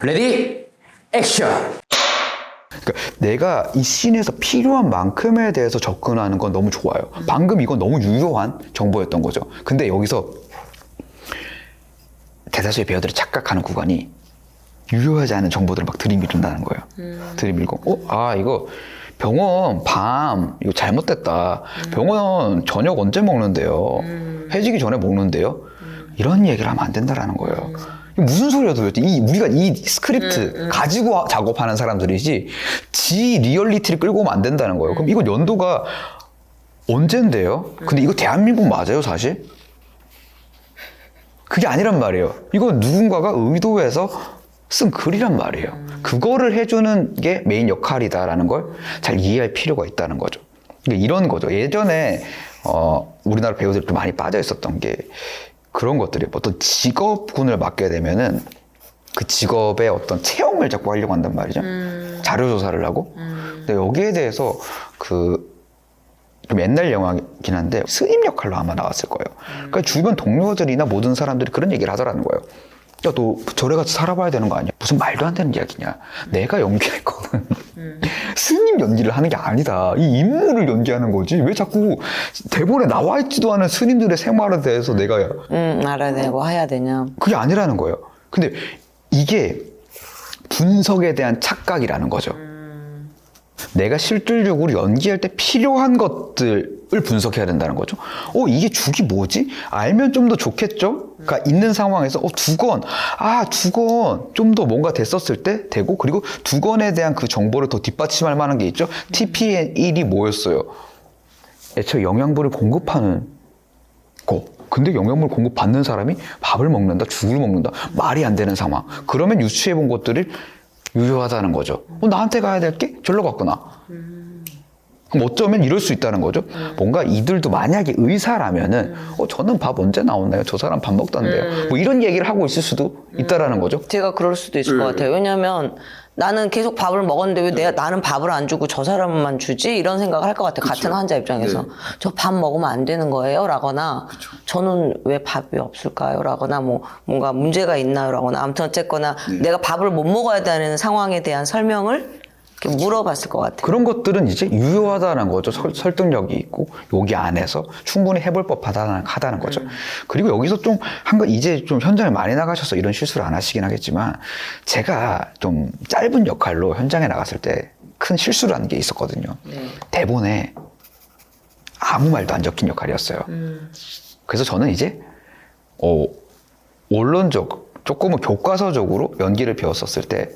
레디 액션. 그러니까 내가 이 씬에서 필요한 만큼에 대해서 접근하는 건 너무 좋아요. 방금 이건 너무 유효한 정보였던 거죠. 근데 여기서 대다수의 배우들이 착각하는 구간이 유효하지 않은 정보들을 막 들이밀는다는 거예요. 들이밀고 이거 병원 밤 이거 잘못됐다. 병원 저녁 언제 먹는데요? 해지기 전에 먹는데요? 이런 얘기를 하면 안 된다라는 거예요. 무슨 소리야 도대체. 우리가 이 스크립트 가지고 작업하는 사람들이지 지 리얼리티를 끌고 오면 안 된다는 거예요. 그럼 이거 연도가 언젠데요? 근데 이거 대한민국 맞아요 사실? 그게 아니란 말이에요. 이건 누군가가 의도해서 쓴 글이란 말이에요. 그거를 해주는 게 메인 역할이다라는 걸 잘 이해할 필요가 있다는 거죠. 그러니까 이런 거죠. 예전에 우리나라 배우들이 좀 많이 빠져 있었던 게 그런 것들이 어떤 직업군을 맡게 되면은 그 직업의 어떤 체험을 자꾸 하려고 한단 말이죠. 자료조사를 하고. 근데 여기에 대해서 좀 옛날 영화긴 한데 스님 역할로 아마 나왔을 거예요. 그러니까 주변 동료들이나 모든 사람들이 그런 얘기를 하더라는 거예요. 야, 너 절에 가서 살아봐야 되는 거 아니야? 무슨 말도 안 되는 이야기냐. 내가 연기할 거는 스님 연기를 하는 게 아니다. 이 인물을 연기하는 거지. 왜 자꾸 대본에 나와 있지도 않은 스님들의 생활에 대해서 내가 알아내고 해야 되냐. 그게 아니라는 거예요. 근데 이게 분석에 대한 착각이라는 거죠. 내가 실질적으로 연기할 때 필요한 것들을 분석해야 된다는 거죠. 이게 죽이 뭐지? 알면 좀 더 좋겠죠? 가 있는 상황에서 두건 좀 더 뭔가 됐었을 때 되고, 그리고 두건에 대한 그 정보를 더 뒷받침할 만한 게 있죠. TPN1이 뭐였어요? 애초에 영양분을 공급하는 거. 근데 영양분을 공급받는 사람이 밥을 먹는다, 죽을 먹는다. 말이 안 되는 상황. 그러면 유추해 본 것들을 유효하다는 거죠. 나한테 가야 될 게 절로 갔구나. 그럼 어쩌면 이럴 수 있다는 거죠. 뭔가 이들도 만약에 의사라면은 저는 밥 언제 나오나요? 저 사람 밥 먹던데요. 뭐 이런 얘기를 하고 있을 수도 있다라는 거죠. 제가 그럴 수도 있을 것 같아요. 왜냐면 나는 계속 밥을 먹었는데 왜 나는 밥을 안 주고 저 사람만 주지? 이런 생각을 할 것 같아요. 같은 환자 입장에서. 저 밥 먹으면 안 되는 거예요? 라거나 저는 왜 밥이 없을까요? 라거나 뭔가 문제가 있나요? 라거나 아무튼 어쨌거나 내가 밥을 못 먹어야 되는 상황에 대한 설명을 이렇게 물어봤을 것 같아요. 그런 것들은 이제 유효하다는 거죠. 설득력이 있고 여기 안에서 충분히 해볼 법하다는 거죠. 그리고 여기서 좀 이제 좀 현장에 많이 나가셔서 이런 실수를 안 하시긴 하겠지만, 제가 좀 짧은 역할로 현장에 나갔을 때 큰 실수를 한 게 있었거든요. 대본에 아무 말도 안 적힌 역할이었어요. 그래서 저는 이제 조금은 교과서적으로 연기를 배웠었을 때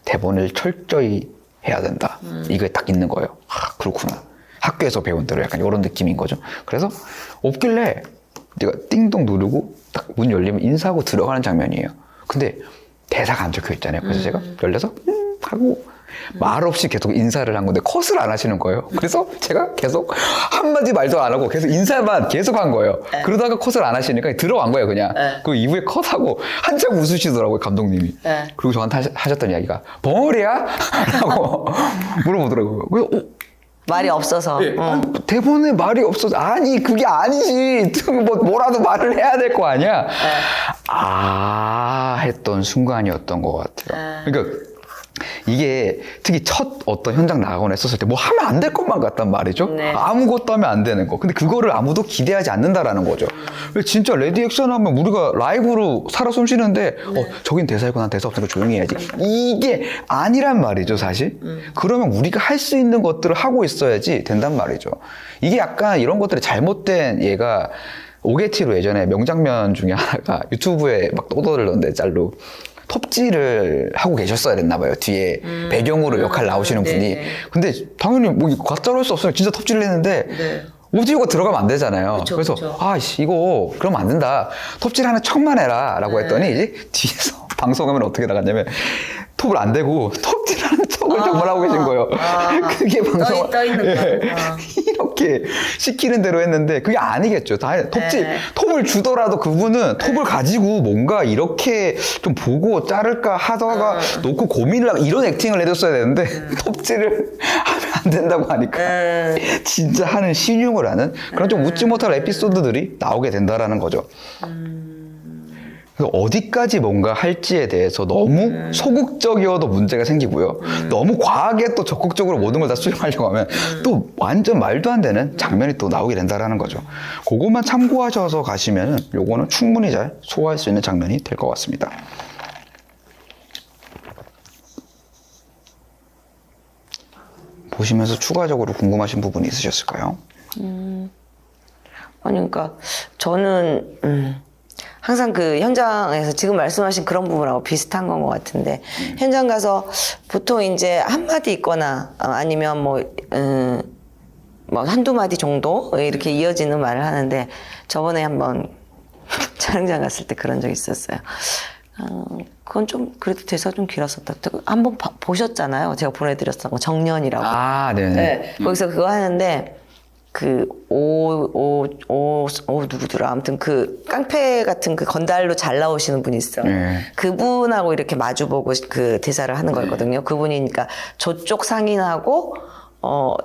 대본을 철저히 해야 된다. 이게 딱 있는 거예요. 그렇구나. 학교에서 배운 대로 약간 이런 느낌인 거죠. 그래서 없길래 내가 띵동 누르고 딱 문 열리면 인사하고 들어가는 장면이에요. 근데 대사가 안 적혀 있잖아요. 그래서 제가 열려서 하고 말없이 계속 인사를 한 건데 컷을 안 하시는 거예요. 그래서 제가 계속 한마디 말도 안 하고 계속 인사만 계속 한 거예요. 그러다가 컷을 안 하시니까 들어간 거예요, 그냥. 그 이후에 컷하고 한참 웃으시더라고요, 감독님이. 그리고 저한테 하셨던 이야기가 벙어리야? 라고 물어보더라고요. 그래서 말이 없어서. 대본에 말이 없어서. 아니, 그게 아니지. 뭐라도 말을 해야 될 거 아니야. 했던 순간이었던 것 같아요. 그러니까 이게 특히 첫 어떤 현장 나가거나 했었을 때 뭐 하면 안 될 것만 같단 말이죠. 아무것도 하면 안 되는 거. 근데 그거를 아무도 기대하지 않는다라는 거죠. 진짜 레디 액션 하면 우리가 라이브로 살아 숨쉬는데 저긴 대사이고 난 대사 없으니까 조용히 해야지. 이게 아니란 말이죠, 사실. 그러면 우리가 할 수 있는 것들을 하고 있어야지 된단 말이죠. 이게 약간 이런 것들이 잘못된 예가 오게티로 예전에 명장면 중에 하나가 유튜브에 막 떠돌던데 짤로 톱질을 하고 계셨어야 됐나 봐요. 뒤에 배경으로 역할 나오시는 분이. 근데 당연히 뭐 가짜로 할 수 없어요. 진짜 톱질을 했는데 오디오가 들어가면 안 되잖아요. 그래서 이거 그러면 안 된다. 톱질하는 척만 해라 라고 했더니 이제 뒤에서 방송하면 어떻게 나갔냐면 톱을 안 대고 톱질하는 척을 정말 하고 계신 거예요. 그게 방송 떠 있는 거. 이렇게 시키는 대로 했는데 그게 아니겠죠. 톱을 주더라도 그분은 톱을 가지고 뭔가 이렇게 좀 보고 자를까 하다가 놓고 고민을 하고 이런 액팅을 해줬어야 되는데 톱질을 하면 안 된다고 하니까 진짜 하는 신용을 하는 그런 좀 웃지 못할 에피소드들이 나오게 된다라는 거죠. 그래서 어디까지 뭔가 할지에 대해서 너무 소극적이어도 문제가 생기고요. 너무 과하게 또 적극적으로 모든 걸 다 수용하려고 하면 또 완전 말도 안 되는 장면이 또 나오게 된다라는 거죠. 그것만 참고하셔서 가시면 요거는 충분히 잘 소화할 수 있는 장면이 될 것 같습니다. 보시면서 추가적으로 궁금하신 부분이 있으셨을까요? 아니, 그러니까 저는 항상 그 현장에서 지금 말씀하신 그런 부분하고 비슷한 건 것 같은데 현장 가서 보통 이제 한마디 있거나 아니면 뭐 한두 마디 정도 이렇게 이어지는 말을 하는데 저번에 한번 촬영장 갔을 때 그런 적이 있었어요. 그건 좀 그래도 대사가 좀 길었었다. 한번 보셨잖아요. 제가 보내드렸던 거 정년이라고. 아, 네네. 네, 거기서 그거 하는데 누구더라. 아무튼 그 깡패 같은 그 건달로 잘 나오시는 분이 있어. 네. 그분하고 이렇게 마주보고 그 대사를 하는 거거든요. 그분이니까 저쪽 상인하고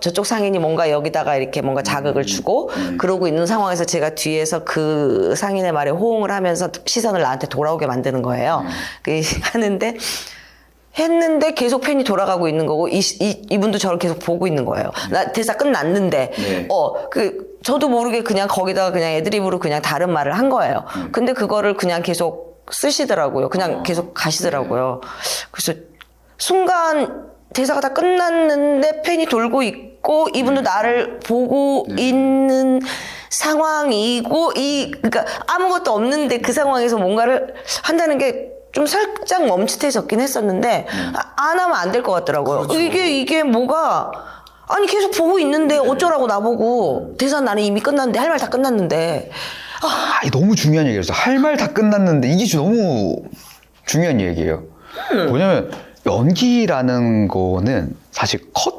저쪽 상인이 뭔가 여기다가 이렇게 뭔가 자극을 주고 그러고 있는 상황에서 제가 뒤에서 그 상인의 말에 호응을 하면서 시선을 나한테 돌아오게 만드는 거예요. 하는데 했는데 계속 펜이 돌아가고 있는 거고 이분도 저를 계속 보고 있는 거예요. 나 대사 끝났는데 네. 저도 모르게 그냥 거기다가 그냥 애드립으로 그냥 다른 말을 한 거예요. 근데 그거를 그냥 계속 쓰시더라고요. 그냥 계속 가시더라고요. 그래서 순간 대사가 다 끝났는데 펜이 돌고 있고 이분도 나를 보고 있는 상황이고 그러니까 아무것도 없는데 그 상황에서 뭔가를 한다는 게 좀 살짝 멈칫해졌긴 했었는데 안 하면 안 될 것 같더라고요. 그렇죠. 이게 뭐가 아니 계속 보고 있는데 어쩌라고 나보고 대사 나는 이미 끝났는데 할 말 다 끝났는데 너무 중요한 얘기였어. 할 말 다 끝났는데 이게 너무 중요한 얘기예요. 뭐냐면 연기라는 거는 사실 컷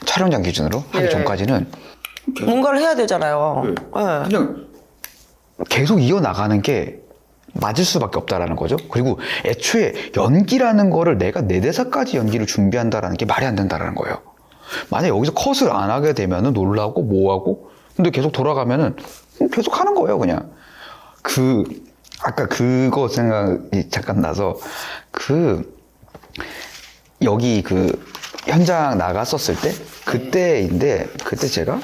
촬영장 기준으로 하기 전까지는 뭔가를 해야 되잖아요. 네. 그냥 계속 이어나가는 게 맞을 수밖에 없다라는 거죠. 그리고 애초에 연기라는 거를 내가 내 대사까지 연기를 준비한다라는 게 말이 안 된다라는 거예요. 만약 여기서 컷을 안 하게 되면은 놀라고 뭐하고 근데 계속 돌아가면은 계속 하는 거예요, 그냥. 아까 그거 생각이 잠깐 나서 여기 현장 나갔었을 때 그때인데 그때 제가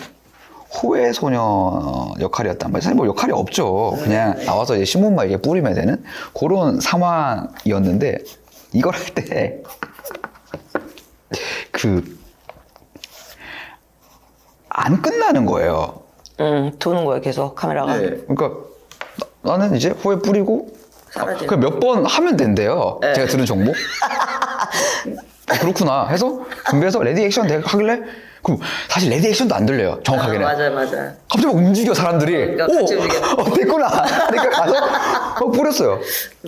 호의 소녀 역할이었단 말이에요. 사실 뭐 역할이 없죠. 그냥 나와서 이제 신문만 이렇게 뿌리면 되는 그런 상황이었는데 이걸 할 때 안 끝나는 거예요. 도는 거예요, 계속 카메라가. 네. 그러니까 나는 이제 호에 뿌리고 사라지는 그냥 몇 번 하면 된대요. 제가 들은 정보. 그렇구나 해서 준비해서 레디 액션 하길래 그럼 사실 레디 액션도 안 들려요. 정확하게는. 맞아요. 갑자기 막 움직여 사람들이. 그러니까 같이 움직여. 됐구나. 그러니까 가서 뿌렸어요.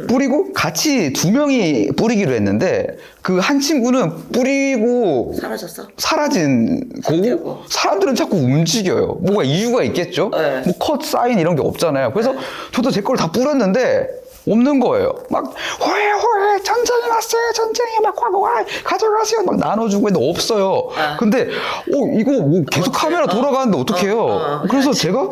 뿌리고 같이 두 명이 뿌리기로 했는데 그 한 친구는 뿌리고 사라졌어? 사라진 거고 사람들은 자꾸 움직여요. 뭐가 이유가 있겠죠? 네. 뭐 컷 사인 이런 게 없잖아요. 그래서 저도 제 걸 다 뿌렸는데 없는 거예요. 막 호에 전쟁이 왔어요. 전쟁이 막 와 가져가세요. 막 나눠주고 했는데 없어요. 근데 이거 뭐 계속 카메라 돌아가는데 어떡해요? 그래서 제가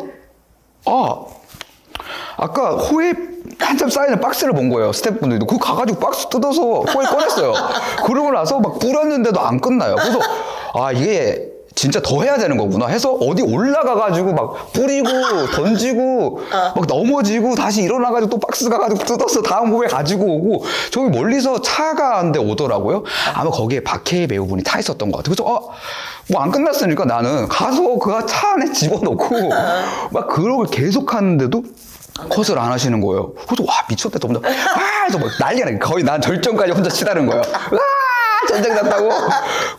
아까 호에 한참 쌓이는 박스를 본 거예요. 스태프분들도 그거 가가지고 박스 뜯어서 호에 꺼냈어요. 그러고 나서 막 뿌렸는데도 안 끝나요. 그래서 이게 진짜 더 해야 되는 거구나 해서 어디 올라가가지고 막 뿌리고 던지고 막 넘어지고 다시 일어나가지고 또 박스 가가지고 뜯어서 다음 호에 가지고 오고 저기 멀리서 차가 한 대 오더라고요. 아마 거기에 박해희 배우분이 타 있었던 것 같아요. 그래서 뭐 안 끝났으니까 나는 가서 그 차 안에 집어넣고 막 그런 걸 계속 하는데도 컷을 안 하시는 거예요. 그래서 미쳤다 또 혼자 그래서 막 난리가 나. 거의 난 절정까지 혼자 치다는 거예요. 전쟁 났다고.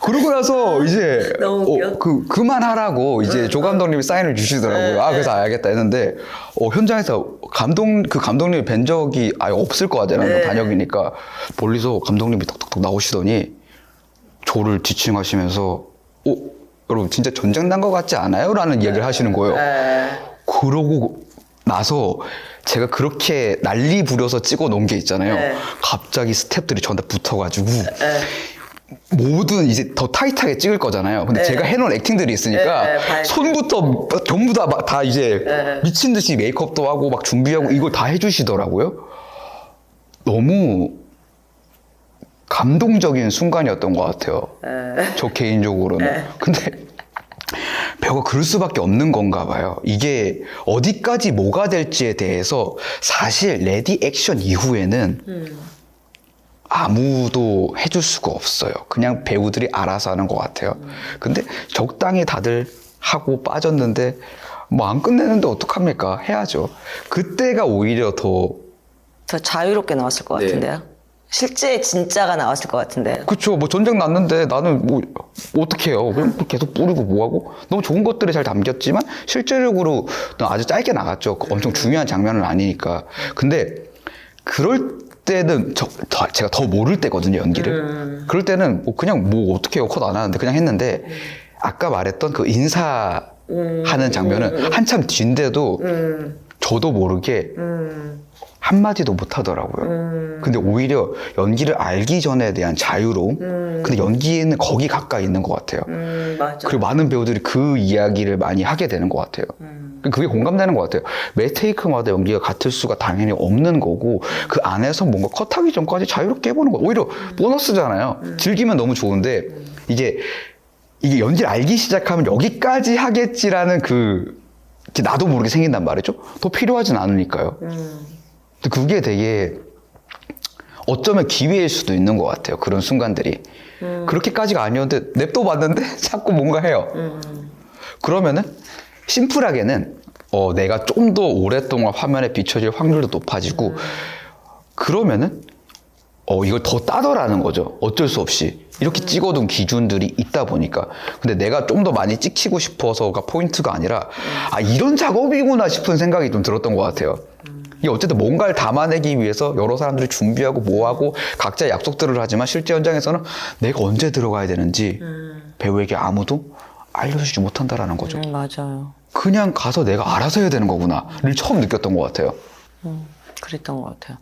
그러고 나서 이제 너무 웃겨. 그만하라고 이제 조 감독님이 사인을 주시더라고요. 그래서 알겠다 했는데 현장에서 그 감독님이 뵌 적이 아예 없을 거 같잖아요. 단역이니까 멀리서 감독님이 톡톡톡 나오시더니 저를 지칭하시면서 여러분 진짜 전쟁 난 거 같지 않아요? 라는 얘기를 하시는 거예요. 그러고 나서 제가 그렇게 난리 부려서 찍어 놓은 게 있잖아요. 갑자기 스태프들이 저한테 붙어가지고 뭐든 이제 더 타이트하게 찍을 거잖아요. 근데 네. 제가 해놓은 액팅들이 있으니까 네, 네, 손부터 전부 다 이제 네. 미친 듯이 메이크업도 하고 막 준비하고 이걸 다 해주시더라고요. 너무 감동적인 순간이었던 것 같아요. 저 개인적으로는. 근데 배우가 그럴 수밖에 없는 건가 봐요. 이게 어디까지 뭐가 될지에 대해서 사실 레디 액션 이후에는 아무도 해줄 수가 없어요. 그냥 배우들이 알아서 하는 것 같아요. 근데 적당히 다들 하고 빠졌는데 뭐 안 끝내는데 어떡합니까? 해야죠. 그때가 오히려 더 자유롭게 나왔을 것 네. 같은데요. 실제 진짜가 나왔을 것 같은데. 그쵸. 뭐 전쟁 났는데 나는 뭐 어떻게 해요? 그냥 계속 뿌리고 뭐하고 너무 좋은 것들이 잘 담겼지만 실제적으로 아주 짧게 나갔죠. 엄청 중요한 장면은 아니니까. 근데 그럴 때는 제가 더 모를 때거든요, 연기를. 그럴 때는 뭐 그냥 뭐 어떻게 해요? 컷 안 하는데 그냥 했는데 아까 말했던 그 인사하는 장면은 한참 뒤인데도 저도 모르게 한마디도 못 하더라고요. 근데 오히려 연기를 알기 전에 대한 자유로움? 근데 연기에는 거기 가까이 있는 것 같아요. 맞아. 그리고 많은 배우들이 그 이야기를 많이 하게 되는 것 같아요. 그게 공감되는 것 같아요. 매 테이크마다 연기가 같을 수가 당연히 없는 거고 그 안에서 뭔가 컷하기 전까지 자유롭게 해보는 거 오히려 보너스잖아요. 즐기면 너무 좋은데 이게 연기를 알기 시작하면 여기까지 하겠지라는 나도 모르게 생긴단 말이죠. 더 필요하진 않으니까요. 근데 그게 되게 어쩌면 기회일 수도 있는 것 같아요. 그런 순간들이. 그렇게까지가 아니었는데 냅둬 봤는데 자꾸 뭔가 해요. 그러면은 심플하게는 내가 좀 더 오랫동안 화면에 비춰질 확률도 높아지고 그러면은 이걸 더 따더라는 거죠. 어쩔 수 없이. 이렇게 찍어둔 기준들이 있다 보니까. 근데 내가 좀 더 많이 찍히고 싶어서가 포인트가 아니라 이런 작업이구나 싶은 생각이 좀 들었던 것 같아요. 이게 어쨌든 뭔가를 담아내기 위해서 여러 사람들이 준비하고 뭐하고 각자의 약속들을 하지만 실제 현장에서는 내가 언제 들어가야 되는지 배우에게 아무도 알려주지 못한다라는 거죠. 맞아요. 그냥 가서 내가 알아서 해야 되는 거구나를 처음 느꼈던 것 같아요. 그랬던 것 같아요.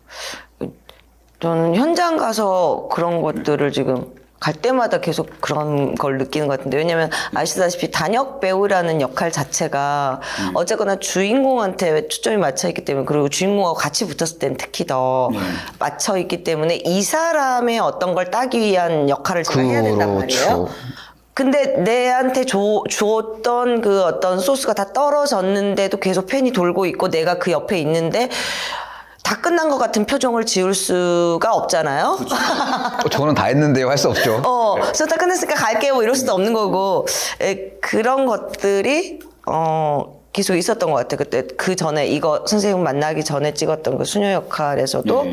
저는 현장 가서 그런 것들을 지금 갈 때마다 계속 그런 걸 느끼는 것 같은데 왜냐면 아시다시피 단역 배우라는 역할 자체가 어쨌거나 주인공한테 초점이 맞춰 있기 때문에 그리고 주인공하고 같이 붙었을 때는 특히 더 맞춰 있기 때문에 이 사람의 어떤 걸 따기 위한 역할을 제가 해야 된단 말이에요. 근데 내한테 주었던 그 어떤 소스가 다 떨어졌는데도 계속 펜이 돌고 있고 내가 그 옆에 있는데 다 끝난 것 같은 표정을 지을 수가 없잖아요. 저는 다 했는데요. 할 수 없죠. 그래서 다 끝냈으니까 갈게요. 뭐 이럴 수도 없는 거고. 그런 것들이 계속 있었던 것 같아요. 그때 그 전에 이거 선생님 만나기 전에 찍었던 그 수녀 역할에서도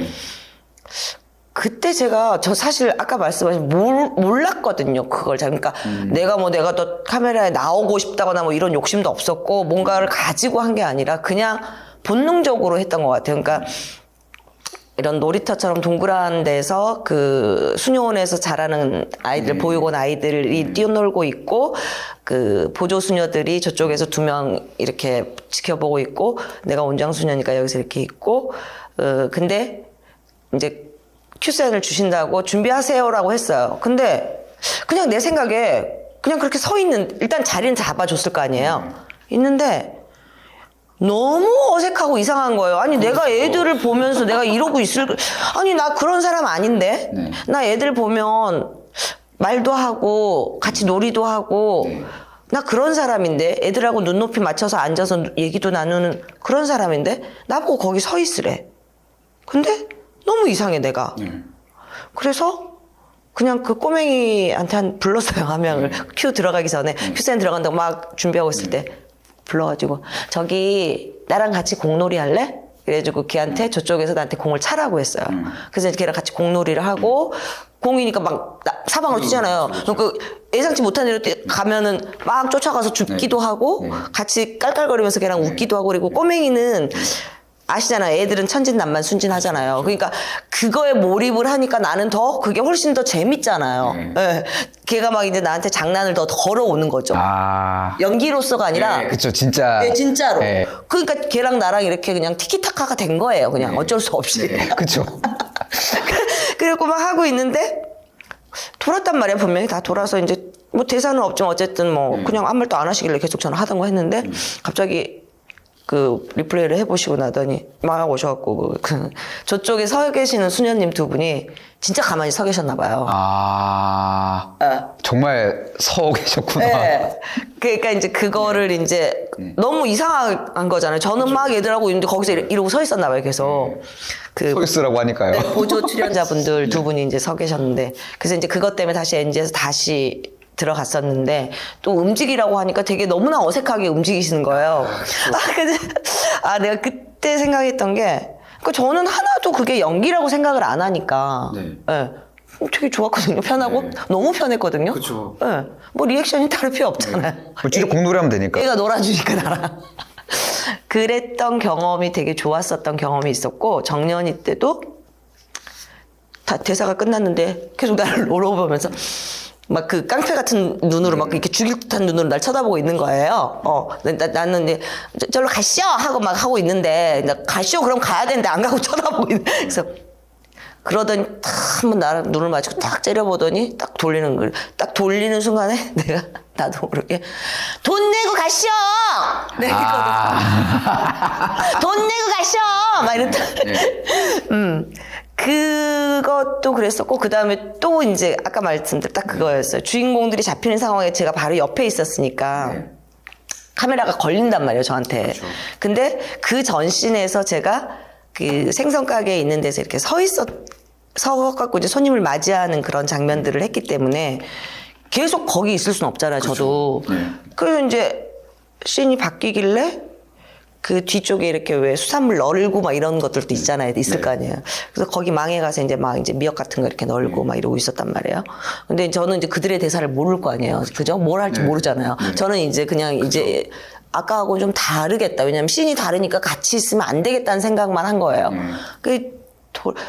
그때 저 사실 아까 말씀하신 몰랐거든요. 그걸 그러니까 내가 더 카메라에 나오고 싶다거나 뭐 이런 욕심도 없었고 뭔가를 가지고 한 게 아니라 그냥 본능적으로 했던 것 같아요. 그러니까 이런 놀이터처럼 동그란 데서 그 수녀원에서 자라는 아이들, 보육원 아이들이 뛰어놀고 있고 그 보조 수녀들이 저쪽에서 2명 이렇게 지켜보고 있고 내가 온장 수녀니까 여기서 이렇게 있고 근데 이제 큐사인을 주신다고 준비하세요라고 했어요. 근데 그냥 내 생각에 그냥 그렇게 서 있는 일단 자리는 잡아줬을 거 아니에요. 있는데 너무 어색하고 이상한 거예요. 아니 내가 애들을 보면서 내가 이러고 아니 나 그런 사람 아닌데 나 애들 보면 말도 하고 같이 놀이도 하고 나 그런 사람인데 애들하고 눈높이 맞춰서 앉아서 얘기도 나누는 그런 사람인데 나보고 거기 서 있으래. 근데 너무 이상해 내가. 그래서 그냥 그 꼬맹이한테 불렀어요. 한 명을 큐 들어가기 전에 큐센 들어간다고 막 준비하고 있을 때 불러가지고 저기 나랑 같이 공놀이 할래? 그래가지고 걔한테 저쪽에서 나한테 공을 차라고 했어요. 그래서 걔랑 같이 공놀이를 하고 공이니까 막 사방으로 뛰잖아요. 그 예상치 못한 데로 가면은 막 쫓아가서 줍기도 하고 같이 깔깔거리면서 걔랑 웃기도 하고 그리고 꼬맹이는 아시잖아요. 애들은 천진난만 순진하잖아요. 그러니까 그거에 몰입을 하니까 나는 그게 훨씬 더 재밌잖아요. 네. 걔가 막 이제 나한테 장난을 더 걸어오는 거죠. 연기로서가 아니라. 그쵸, 진짜. 네, 진짜로. 네. 그러니까 걔랑 나랑 이렇게 그냥 티키타카가 된 거예요. 그냥 어쩔 수 없이. 그쵸. 그래갖고 막 하고 있는데 돌았단 말이야. 분명히 다 돌아서 이제 뭐 대사는 없지만 어쨌든 뭐 그냥 아무 말도 안 하시길래 계속 저는 하던 거 했는데 갑자기 그 리플레이를 해보시고 나더니 막 오셔갖고 저쪽에 서 계시는 수녀님 두 분이 진짜 가만히 서 계셨나 봐요. 아, 정말 서 계셨구나. 네. 그러니까 이제 그거를 이제 너무 이상한 거잖아요. 저는 막 얘들하고 있는데 거기서 이러고 서 있었나 봐요. 계속 그 서 있으라고 하니까요. 네, 보조 출연자분들 두 분이 이제 서 계셨는데 그래서 이제 그것 때문에 다시 NG에서 다시 들어갔었는데 또 움직이라고 하니까 되게 너무나 어색하게 움직이시는 거예요. 근데 내가 그때 생각했던 게 그러니까 저는 하나도 그게 연기라고 생각을 안 하니까 네. 되게 좋았거든요. 편하고 너무 편했거든요. 그쵸. 네. 뭐 리액션이 다를 필요 없잖아요. 진짜 공놀이하면 되니까. 얘가 놀아주니까 나랑. 그랬던 경험이 되게 좋았었던 경험이 있었고 정년이 때도 다 대사가 끝났는데 계속 나를 놀아보면서 막 그 깡패 같은 눈으로 막 이렇게 죽일 듯한 눈으로 날 쳐다보고 있는 거예요. 나는 이제 저로 가시오 하고 막 하고 있는데 가시오 그럼 가야 되는데 안 가고 쳐다보고 있는. 그래서 그러더니 탁 한번 나랑 눈을 마주고 딱 째려보더니 딱 돌리는 걸 딱 돌리는 순간에 내가 나도 모르게 돈 내고 가시오. 내가 돈 내고 가시오 막 이랬다. 그것도 그랬었고 그 다음에 또 이제 아까 말씀드린 딱 그거였어요. 주인공들이 잡히는 상황에 제가 바로 옆에 있었으니까 카메라가 걸린단 말이에요 저한테. 근데 그 전씬에서 제가 그 생선 가게에 있는 데서 이렇게 서갖고 이제 손님을 맞이하는 그런 장면들을 했기 때문에 계속 거기 있을 수는 없잖아요 저도. 그래서 이제 씬이 바뀌길래 그 뒤쪽에 이렇게 왜 수산물 널고 막 이런 것들도 있잖아요. 있을 거 아니에요. 그래서 거기 망에 가서 이제 막 이제 미역 같은 거 이렇게 널고 막 이러고 있었단 말이에요. 근데 저는 이제 그들의 대사를 모를 거 아니에요. 그죠? 뭘 할지 모르잖아요. 저는 이제 그냥 이제 아까하고 좀 다르겠다. 왜냐면 씬이 다르니까 같이 있으면 안 되겠다는 생각만 한 거예요.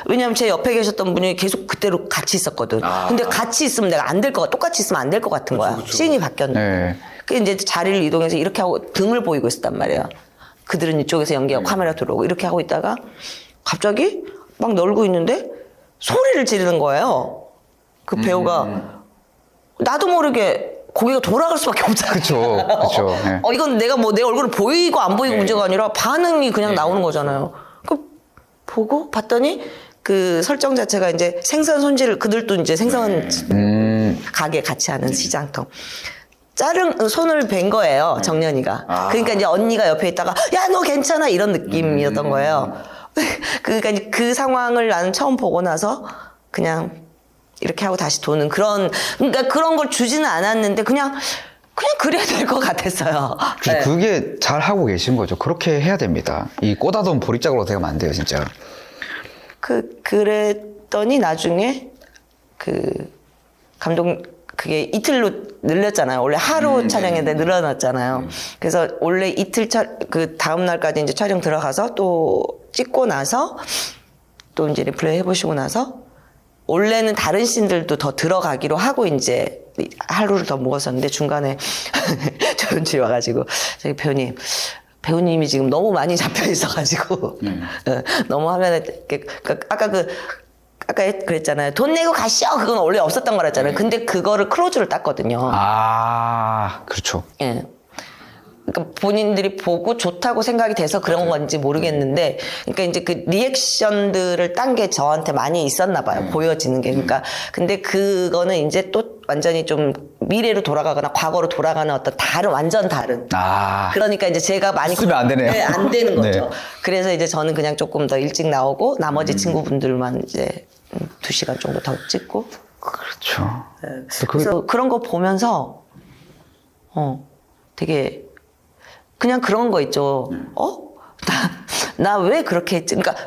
왜냐면 제 옆에 계셨던 분이 계속 그대로 같이 있었거든. 근데 같이 있으면 내가 안 될 것 같아. 똑같이 있으면 안 될 것 같은 거야. 씬이 바뀌었는데. 그 이제 자리를 이동해서 이렇게 하고 등을 보이고 있었단 말이에요. 그들은 이쪽에서 연기하고 카메라 들어오고 이렇게 하고 있다가 갑자기 막 널고 있는데 소리를 지르는 거예요. 그 배우가 나도 모르게 고개가 돌아갈 수밖에 없잖아요. 그쵸. 네. 이건 내가 뭐 내 얼굴을 보이고 안 보이고 문제가 아니라 반응이 그냥 나오는 거잖아요. 그 보고 봤더니 그 설정 자체가 이제 생선 손질 그들도 이제 생선 가게 같이 하는 시장통. 손을 벤 거예요, 정연이가. 그러니까 이제 언니가 옆에 있다가, 야, 너 괜찮아? 이런 느낌이었던 거예요. 그러니까 이제 그 상황을 나는 처음 보고 나서 그냥 이렇게 하고 다시 도는 그러니까 그런 걸 주지는 않았는데 그냥 그래야 될 것 같았어요. 네. 그게 잘 하고 계신 거죠. 그렇게 해야 됩니다. 이 꽂아둔 보릿자루로 되면 안 돼요, 진짜. 그랬더니 나중에 그게 이틀로 늘렸잖아요. 원래 하루 촬영인데 늘어났잖아요. 그래서 원래 이틀 그 다음 날까지 이제 촬영 들어가서 또 찍고 나서 또 이제 리플레이 해보시고 나서 원래는 다른 씬들도 더 들어가기로 하고 이제 하루를 더 먹었었는데 중간에 조연출이 와가지고 저기 배우님이 지금 너무 많이 잡혀 있어가지고 너무 하면은 아까 그랬잖아요. 돈 내고 가시오. 그건 원래 없었던 거랬잖아요. 근데 그거를 클로즈를 땄거든요. 그렇죠. 예. 그러니까 본인들이 보고 좋다고 생각이 돼서 그런 건지 모르겠는데, 그러니까 이제 그 리액션들을 딴 게 저한테 많이 있었나 봐요. 보여지는 게. 그러니까 근데 그거는 이제 또 완전히 좀 미래로 돌아가거나 과거로 돌아가는 어떤 완전 다른. 그러니까 이제 제가 많이 쓰면 안 되네요. 네, 안 되는 거죠. 네. 그래서 이제 저는 그냥 조금 더 일찍 나오고 나머지 친구분들만 이제 2시간 정도 더 찍고. 그렇죠. 네. 그래서 그런 거 보면서 되게 그냥 그런 거 있죠. 나 왜 그렇게 했지? 그러니까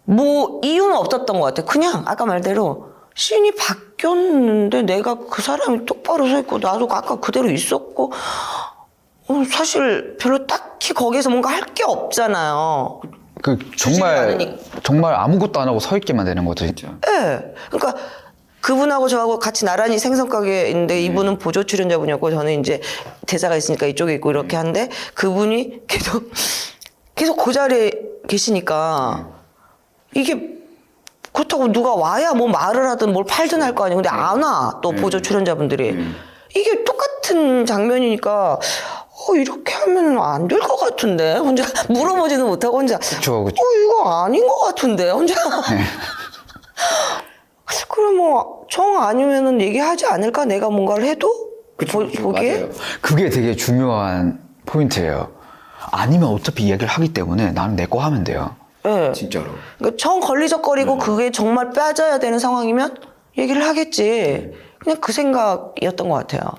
뭐 이유는 없었던 것 같아. 그냥 아까 말대로 씬이 바뀌었는데 내가 그 사람이 똑바로 서 있고 나도 아까 그대로 있었고 사실 별로 딱히 거기에서 뭔가 할 게 없잖아요. 정말 아무것도 안 하고 서 있게만 되는 거죠, 진짜. 네. 그러니까 그분하고 저하고 같이 나란히 생선 가게에 있는데 이분은 보조 출연자분이었고 저는 이제 대사가 있으니까 이쪽에 있고 이렇게 하는데 그분이 계속 그 자리에 계시니까 이게 그렇다고 누가 와야 뭐 말을 하든 뭘 팔든 할 거 아니에요. 근데 안 와. 또 보조 출연자분들이. 이게 똑같은 장면이니까 이렇게 하면 안 될 것 같은데 혼자 물어보지는 못하고 혼자 그쵸. 이거 아닌 것 같은데 혼자 그럼 뭐 정 아니면은 얘기하지 않을까 내가 뭔가를 해도 보기에 맞아요. 그게 되게 중요한 포인트예요. 아니면 어차피 이야기를 하기 때문에 나는 내 거 하면 돼요. 네. 진짜로. 그러니까 정 걸리적거리고 그게 정말 빠져야 되는 상황이면 얘기를 하겠지. 그냥 그 생각이었던 것 같아요.